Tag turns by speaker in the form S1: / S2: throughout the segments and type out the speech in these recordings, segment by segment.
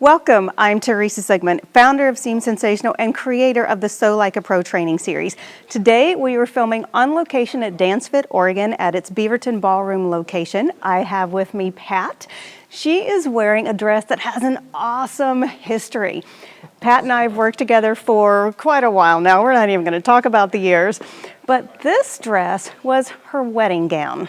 S1: Welcome, I'm Teresa Sigmund, founder of Seam Sensational and creator of the Sew Like a Pro training series. Today we are filming on location at DanceFit Oregon at its Beaverton Ballroom location. I have with me Pat. She is wearing a dress that has an awesome history. Pat and I have worked together for quite a while now. We're not even going to talk about the years, but this dress was her wedding gown.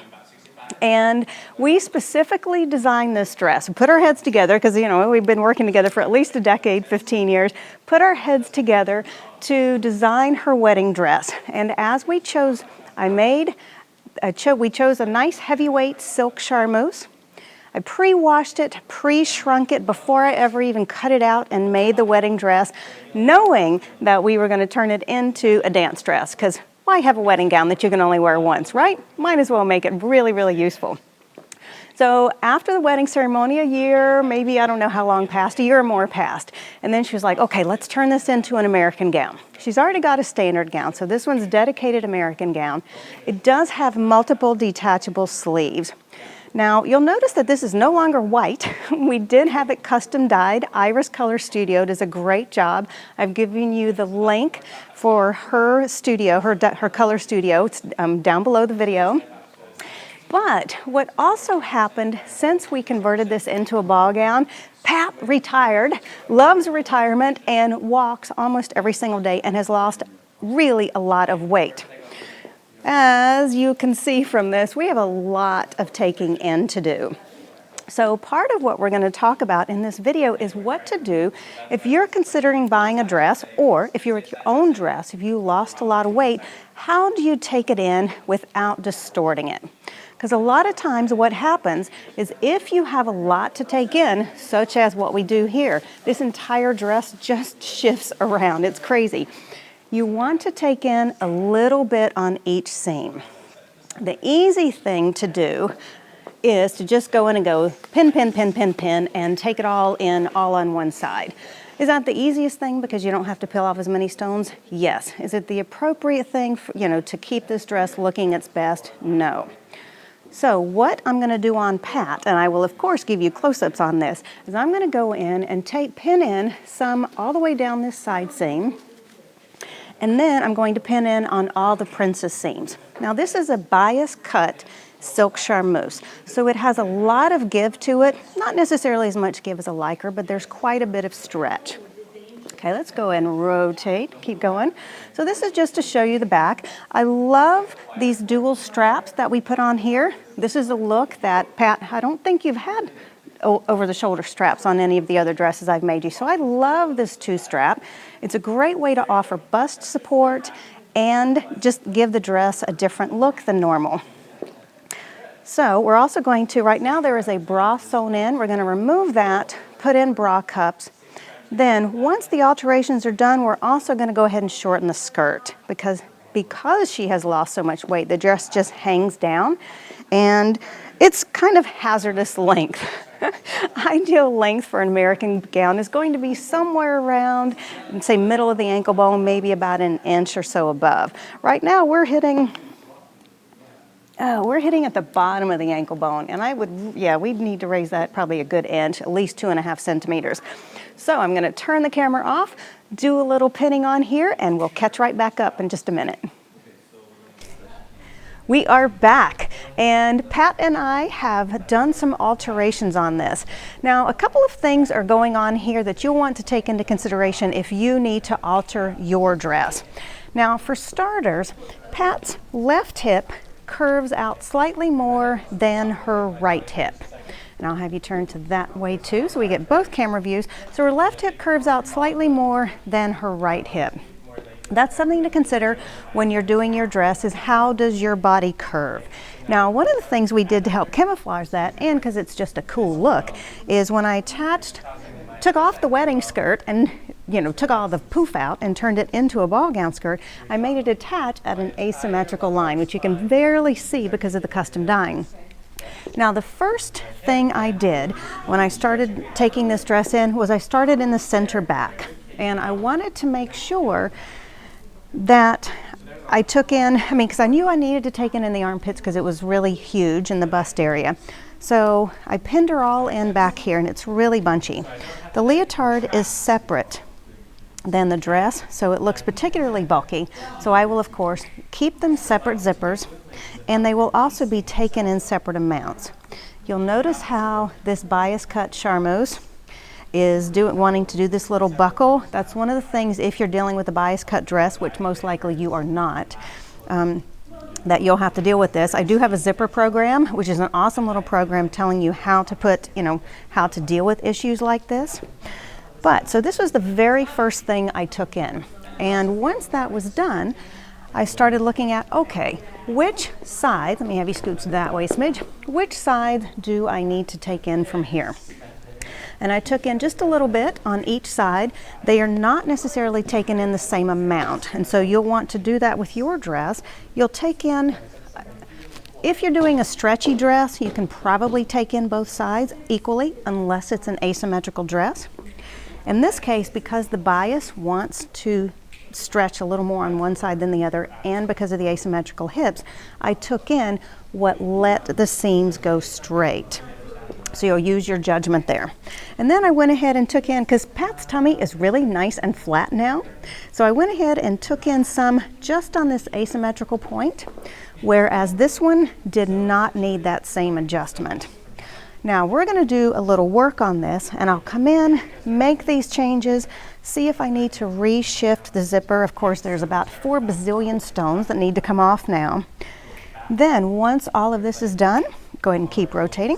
S1: And we specifically designed this dress. We put our heads together because, you know, we've been working together for at least a decade, 15 years, put our heads together to design her wedding dress. And as we chose, we chose a nice heavyweight silk charmeuse. I pre-washed it, pre-shrunk it before I ever even cut it out and made the wedding dress, knowing that we were going to turn it into a dance dress, because why have a wedding gown that you can only wear once, right? Might as well make it really, really useful. So after the wedding ceremony, a year, maybe I don't know how long passed, a year or more passed. And then she was like, okay, let's turn this into an American gown. She's already got a standard gown, so this one's a dedicated American gown. It does have multiple detachable sleeves. Now, you'll notice that this is no longer white. We did have it custom dyed. Iris Color Studio does a great job. I've given you the link for her studio, her color studio. It's down below the video. But what also happened since we converted this into a ball gown, Pat retired, loves retirement, and walks almost every single day and has lost really a lot of weight. As you can see from this, we have a lot of taking in to do. So part of what we're going to talk about in this video is what to do if you're considering buying a dress, or if you're with your own dress, if you lost a lot of weight, how do you take it in without distorting it? Because a lot of times what happens is if you have a lot to take in, such as what we do here, this entire dress just shifts around. It's crazy. You want to take in a little bit on each seam. The easy thing to do is to just go in and go pin, pin, pin, pin, pin, and take it all in all on one side. Is that the easiest thing because you don't have to peel off as many stones? Yes. Is it the appropriate thing for, to keep this dress looking its best? No. So what I'm going to do on Pat, and I will of course give you close-ups on this, is I'm going to go in and pin in some all the way down this side seam. And then I'm going to pin in on all the princess seams. Now this is a bias cut silk charmeuse, so it has a lot of give to it, not necessarily as much give as a lycra, but there's quite a bit of stretch. Okay, let's go and rotate, keep going. So this is just to show you the back. I love these dual straps that we put on here. This is a look that, Pat, I don't think you've had over the shoulder straps on any of the other dresses I've made you. So I love this two strap. It's a great way to offer bust support and just give the dress a different look than normal. So we're also going to, right now there is a bra sewn in. We're going to remove that, put in bra cups. Then once the alterations are done, we're also going to go ahead and shorten the skirt because she has lost so much weight, the dress just hangs down and it's kind of hazardous length. Ideal length for an American gown is going to be somewhere around, say, middle of the ankle bone, maybe about an inch or so above. Right now we're hitting at the bottom of the ankle bone, and we'd need to raise that probably a good inch, at least 2.5 centimeters. So I'm going to turn the camera off, do a little pinning on here, and we'll catch right back up in just a minute. We are back, and Pat and I have done some alterations on this. Now, a couple of things are going on here that you'll want to take into consideration if you need to alter your dress. Now, for starters, Pat's left hip curves out slightly more than her right hip. And I'll have you turn to that way too, so we get both camera views. So her left hip curves out slightly more than her right hip. That's something to consider when you're doing your dress, is how does your body curve? Now, one of the things we did to help camouflage that, and because it's just a cool look, is when I took off the wedding skirt and took all the poof out and turned it into a ball gown skirt, I made it attach at an asymmetrical line, which you can barely see because of the custom dyeing. Now, the first thing I did when I started taking this dress in was I started in the center back, and I wanted to make sure that I took in, because I knew I needed to take in the armpits because it was really huge in the bust area. So I pinned her all in back here, and it's really bunchy. The leotard is separate than the dress, so it looks particularly bulky. So I will, of course, keep them separate zippers, and they will also be taken in separate amounts. You'll notice how this bias cut charmeuse is wanting to do this little buckle. That's one of the things, if you're dealing with a bias cut dress, which most likely you are not, that you'll have to deal with this. I do have a zipper program, which is an awesome little program telling you how to put, how to deal with issues like this. So this was the very first thing I took in. And once that was done, I started looking at, okay, which side, let me have you scooch that way a smidge, which side do I need to take in from here? And I took in just a little bit on each side. They are not necessarily taken in the same amount. And so you'll want to do that with your dress. You'll take in, if you're doing a stretchy dress, you can probably take in both sides equally, unless it's an asymmetrical dress. In this case, because the bias wants to stretch a little more on one side than the other, and because of the asymmetrical hips, I took in what let the seams go straight. So you'll use your judgment there. And then I went ahead and took in, because Pat's tummy is really nice and flat now, so I went ahead and took in some just on this asymmetrical point, whereas this one did not need that same adjustment. Now we're going to do a little work on this, and I'll come in, make these changes, see if I need to reshift the zipper. Of course, there's about 4 bazillion stones that need to come off now. Then once all of this is done, go ahead and keep rotating.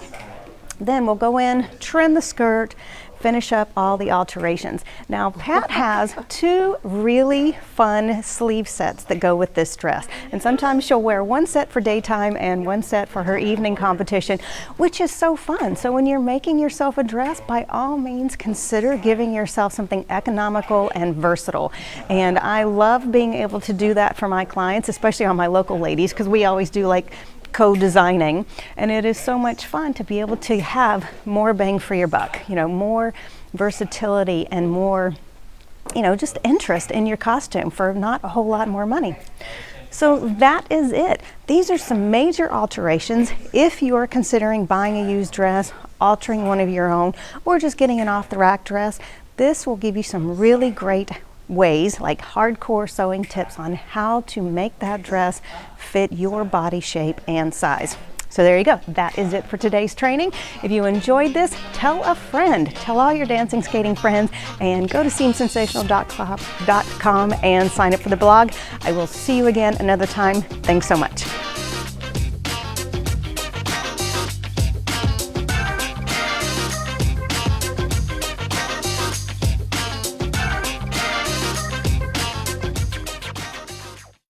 S1: Then we'll go in, trim the skirt, finish up all the alterations. Now Pat has 2 really fun sleeve sets that go with this dress. And sometimes she'll wear one set for daytime and one set for her evening competition, which is so fun. So when you're making yourself a dress, by all means consider giving yourself something economical and versatile. And I love being able to do that for my clients, especially on my local ladies, because we always do like co-designing, and it is so much fun to be able to have more bang for your buck, more versatility and more, just interest in your costume for not a whole lot more money. So that is it. These are some major alterations if you are considering buying a used dress, altering one of your own, or just getting an off-the-rack dress. This will give you some really great ways, like hardcore sewing tips on how to make that dress fit your body shape and size. So there you go. That is it for today's training. If you enjoyed this, tell a friend, tell all your dancing, skating friends, and go to seamsensational.com and sign up for the blog. I will see you again another time. Thanks so much.